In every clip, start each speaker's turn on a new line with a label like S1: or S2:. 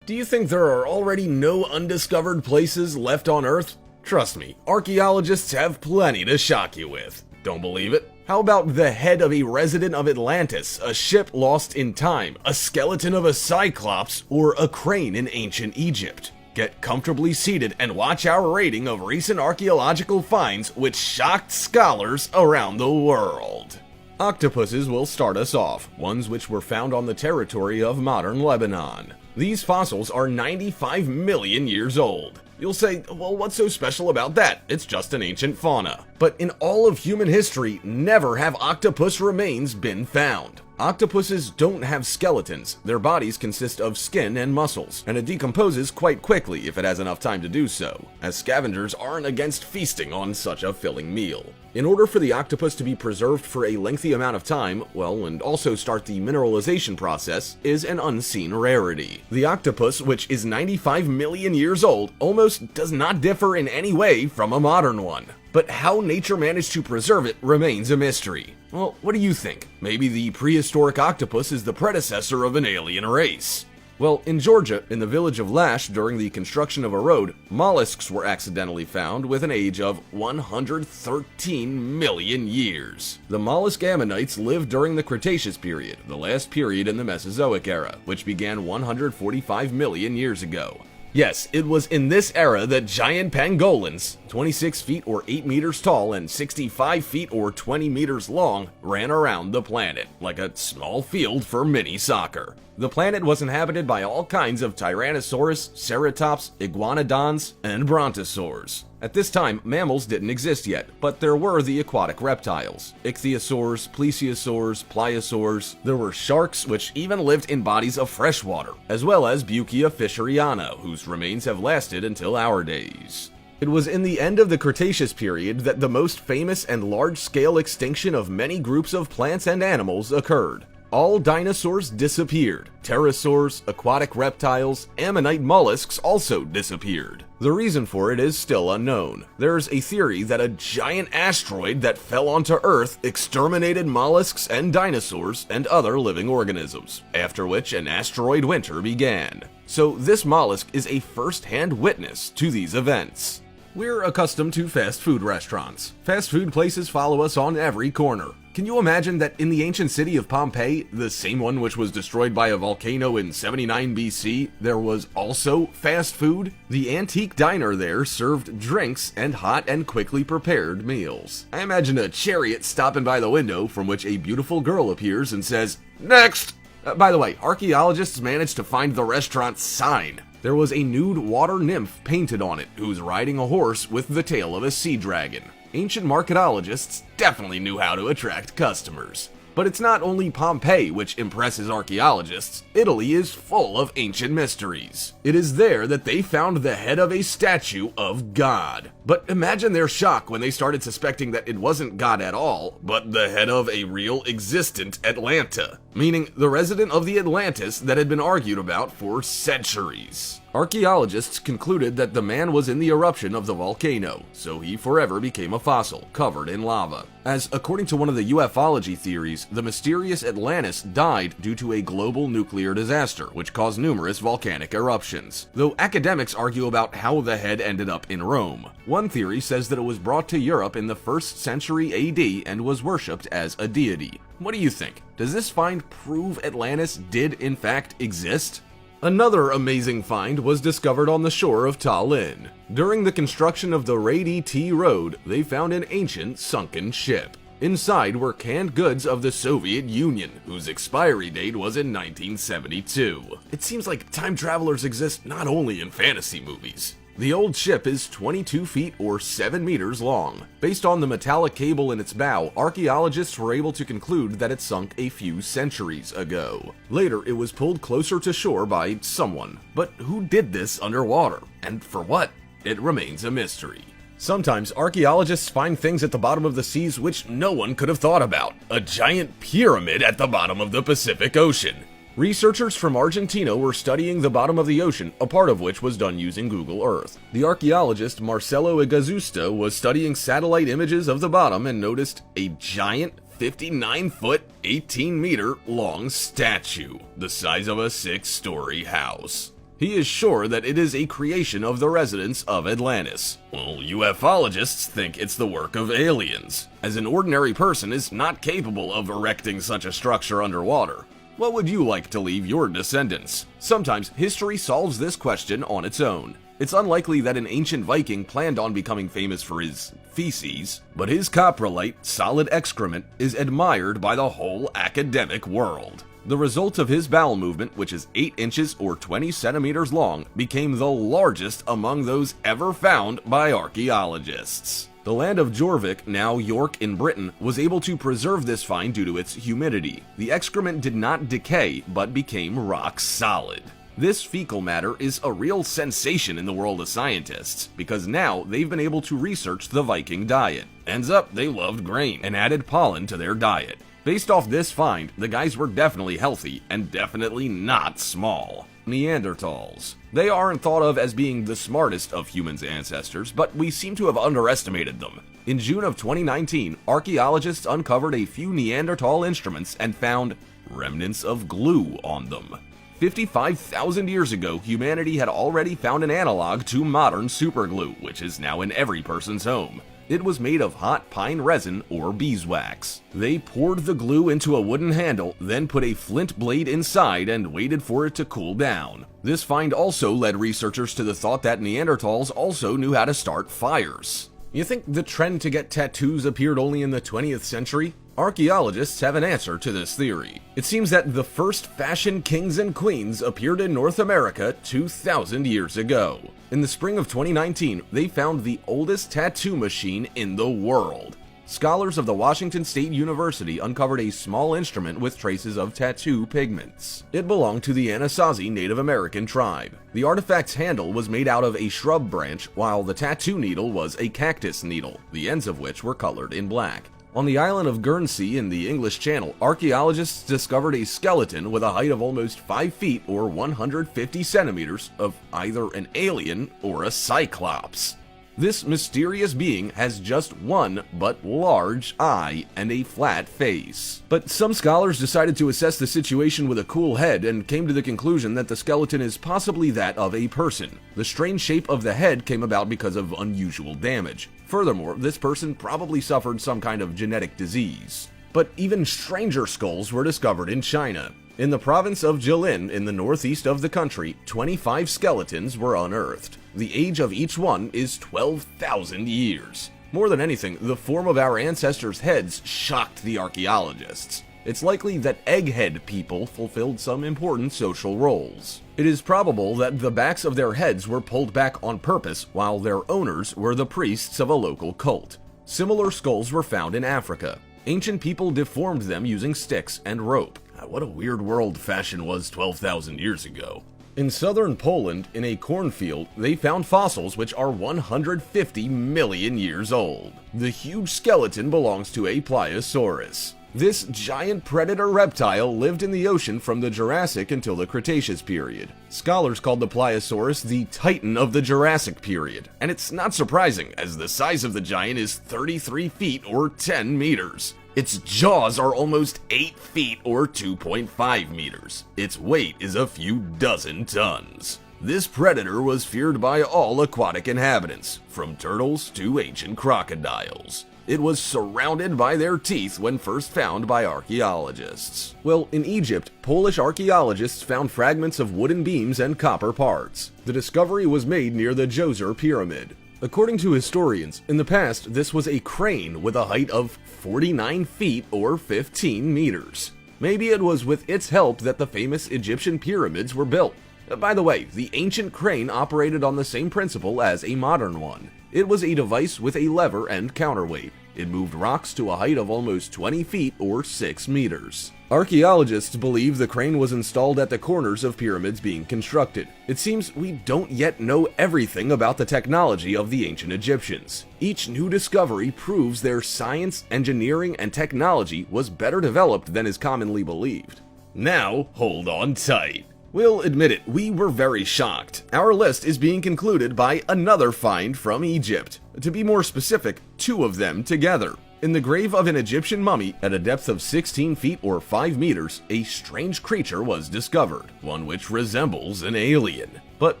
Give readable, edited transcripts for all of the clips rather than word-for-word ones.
S1: Do you think there are already no undiscovered places left on Earth? Trust me, archaeologists have plenty to shock you with. Don't believe it? How about the head of a resident of Atlantis, a ship lost in time, a skeleton of a cyclops, or a crane in ancient Egypt? Get comfortably seated and watch our rating of recent archaeological finds which shocked scholars around the world. Octopuses will start us off, ones which were found on the territory of modern Lebanon. These fossils are 95 million years old. You'll say, well, what's so special about that? It's just an ancient fauna. But in all of human history, never have octopus remains been found. Octopuses don't have skeletons. Their bodies consist of skin and muscles, and it decomposes quite quickly if it has enough time to do so, as scavengers aren't against feasting on such a filling meal. In order for the octopus to be preserved for a lengthy amount of time, well, and also start the mineralization process, is an unseen rarity. The octopus, which is 95 million years old, almost does not differ in any way from a modern one. But how nature managed to preserve it remains a mystery. Well, what do you think? Maybe the prehistoric octopus is the predecessor of an alien race? Well, in Georgia, in the village of Lash, during the construction of a road, mollusks were accidentally found with an age of 113 million years. The mollusk ammonites lived during the Cretaceous period, the last period in the Mesozoic era, which began 145 million years ago. Yes, it was in this era that giant pangolins, 26 feet or 8 meters tall and 65 feet or 20 meters long, ran around the planet, like a small field for mini soccer. The planet was inhabited by all kinds of Tyrannosaurus, Ceratops, Iguanodons, and Brontosaurs. At this time, mammals didn't exist yet, but there were the aquatic reptiles: ichthyosaurs, plesiosaurs, pliosaurs. There were sharks, which even lived in bodies of fresh water, as well as Buccia fisheriana, whose remains have lasted until our days. It was in the end of the Cretaceous period that the most famous and large-scale extinction of many groups of plants and animals occurred. All dinosaurs disappeared. Pterosaurs, aquatic reptiles, ammonite mollusks also disappeared. The reason for it is still unknown. There's a theory that a giant asteroid that fell onto Earth exterminated mollusks and dinosaurs and other living organisms, after which an asteroid winter began. So this mollusk is a first-hand witness to these events. We're accustomed to fast food restaurants. Fast food places follow us on every corner. Can you imagine that in the ancient city of Pompeii, the same one which was destroyed by a volcano in 79 BC, there was also fast food? The antique diner there served drinks and hot and quickly prepared meals. I imagine a chariot stopping by the window from which a beautiful girl appears and says, "Next!" By the way, archaeologists managed to find the restaurant's sign. There was a nude water nymph painted on it who's riding a horse with the tail of a sea dragon. Ancient marketologists definitely knew how to attract customers. But it's not only Pompeii which impresses archaeologists. Italy is full of ancient mysteries. It is there that they found the head of a statue of God. But imagine their shock when they started suspecting that it wasn't God at all, but the head of a real existent Atlanta, meaning the resident of the Atlantis that had been argued about for centuries. Archaeologists concluded that the man was in the eruption of the volcano, so he forever became a fossil, covered in lava. As according to one of the ufology theories, the mysterious Atlantis died due to a global nuclear disaster, which caused numerous volcanic eruptions. Though academics argue about how the head ended up in Rome. One theory says that it was brought to Europe in the 1st century AD and was worshipped as a deity. What do you think? Does this find prove Atlantis did in fact exist? Another amazing find was discovered on the shore of Tallinn. During the construction of the Rady T Road, they found an ancient sunken ship. Inside were canned goods of the Soviet Union, whose expiry date was in 1972. It seems like time travelers exist not only in fantasy movies. The old ship is 22 feet or 7 meters long. Based on the metallic cable in its bow, archaeologists were able to conclude that it sunk a few centuries ago. Later, it was pulled closer to shore by someone. But who did this underwater? And for what? It remains a mystery. Sometimes archaeologists find things at the bottom of the seas which no one could have thought about. A giant pyramid at the bottom of the Pacific Ocean. Researchers from Argentina were studying the bottom of the ocean, a part of which was done using Google Earth. The archaeologist Marcelo Igazusta was studying satellite images of the bottom and noticed a giant 59-foot, 18-meter long statue, the size of a 6-story house. He is sure that it is a creation of the residents of Atlantis. Well, ufologists think it's the work of aliens, as an ordinary person is not capable of erecting such a structure underwater. What would you like to leave your descendants? Sometimes history solves this question on its own. It's unlikely that an ancient Viking planned on becoming famous for his feces, but his coprolite, solid excrement, is admired by the whole academic world. The result of his bowel movement, which is 8 inches or 20 centimeters long, became the largest among those ever found by archaeologists. The land of Jorvik, now York in Britain, was able to preserve this find due to its humidity. The excrement did not decay, but became rock solid. This fecal matter is a real sensation in the world of scientists, because now they've been able to research the Viking diet. Ends up, they loved grain and added pollen to their diet. Based off this find, the guys were definitely healthy and definitely not small. Neanderthals. They aren't thought of as being the smartest of humans' ancestors, but we seem to have underestimated them. In June of 2019, archaeologists uncovered a few Neanderthal instruments and found remnants of glue on them. 55,000 years ago, humanity had already found an analog to modern superglue, which is now in every person's home. It was made of hot pine resin or beeswax. They poured the glue into a wooden handle, then put a flint blade inside and waited for it to cool down. This find also led researchers to the thought that Neanderthals also knew how to start fires. You think the trend to get tattoos appeared only in the 20th century? Archaeologists have an answer to this theory. It seems that the first fashion kings and queens appeared in North America 2,000 years ago. In the spring of 2019, they found the oldest tattoo machine in the world. Scholars of the Washington State University uncovered a small instrument with traces of tattoo pigments. It belonged to the Anasazi Native American tribe. The artifact's handle was made out of a shrub branch, while the tattoo needle was a cactus needle, the ends of which were colored in black. On the island of Guernsey in the English Channel, archaeologists discovered a skeleton with a height of almost 5 feet or 150 centimeters of either an alien or a cyclops. This mysterious being has just one but large eye and a flat face. But some scholars decided to assess the situation with a cool head and came to the conclusion that the skeleton is possibly that of a person. The strange shape of the head came about because of unusual damage. Furthermore, this person probably suffered some kind of genetic disease. But even stranger skulls were discovered in China. In the province of Jilin in the northeast of the country, 25 skeletons were unearthed. The age of each one is 12,000 years. More than anything, the form of our ancestors' heads shocked the archaeologists. It's likely that egghead people fulfilled some important social roles. It is probable that the backs of their heads were pulled back on purpose, while their owners were the priests of a local cult. Similar skulls were found in Africa. Ancient people deformed them using sticks and rope. What a weird world fashion was 12,000 years ago. In southern Poland, in a cornfield, they found fossils which are 150 million years old. The huge skeleton belongs to a pliosaurus. This giant predator reptile lived in the ocean from the Jurassic until the Cretaceous period. Scholars called the pliosaurus the Titan of the Jurassic period, and it's not surprising, as the size of the giant is 33 feet or 10 meters. Its jaws are almost 8 feet or 2.5 meters. Its weight is a few dozen tons. This predator was feared by all aquatic inhabitants, from turtles to ancient crocodiles. It was surrounded by their teeth when first found by archaeologists. Well, in Egypt, Polish archaeologists found fragments of wooden beams and copper parts. The discovery was made near the Djoser Pyramid. According to historians, in the past, this was a crane with a height of 49 feet or 15 meters. Maybe it was with its help that the famous Egyptian pyramids were built. By the way, the ancient crane operated on the same principle as a modern one. It was a device with a lever and counterweight. It moved rocks to a height of almost 20 feet or 6 meters. Archaeologists believe the crane was installed at the corners of pyramids being constructed. It seems we don't yet know everything about the technology of the ancient Egyptians. Each new discovery proves their science, engineering, and technology was better developed than is commonly believed. Now, hold on tight. We'll admit it, we were very shocked. Our list is being concluded by another find from Egypt. To be more specific, 2 of them together. In the grave of an Egyptian mummy, at a depth of 16 feet or 5 meters, a strange creature was discovered, one which resembles an alien. but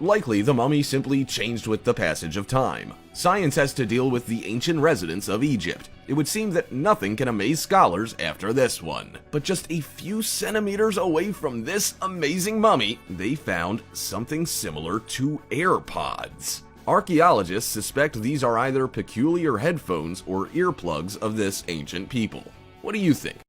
S1: likely the mummy simply changed with the passage of time. Science has to deal with the ancient residents of Egypt. It would seem that nothing can amaze scholars after this one. But just a few centimeters away from this amazing mummy, they found something similar to AirPods. Archaeologists suspect these are either peculiar headphones or earplugs of this ancient people. What do you think?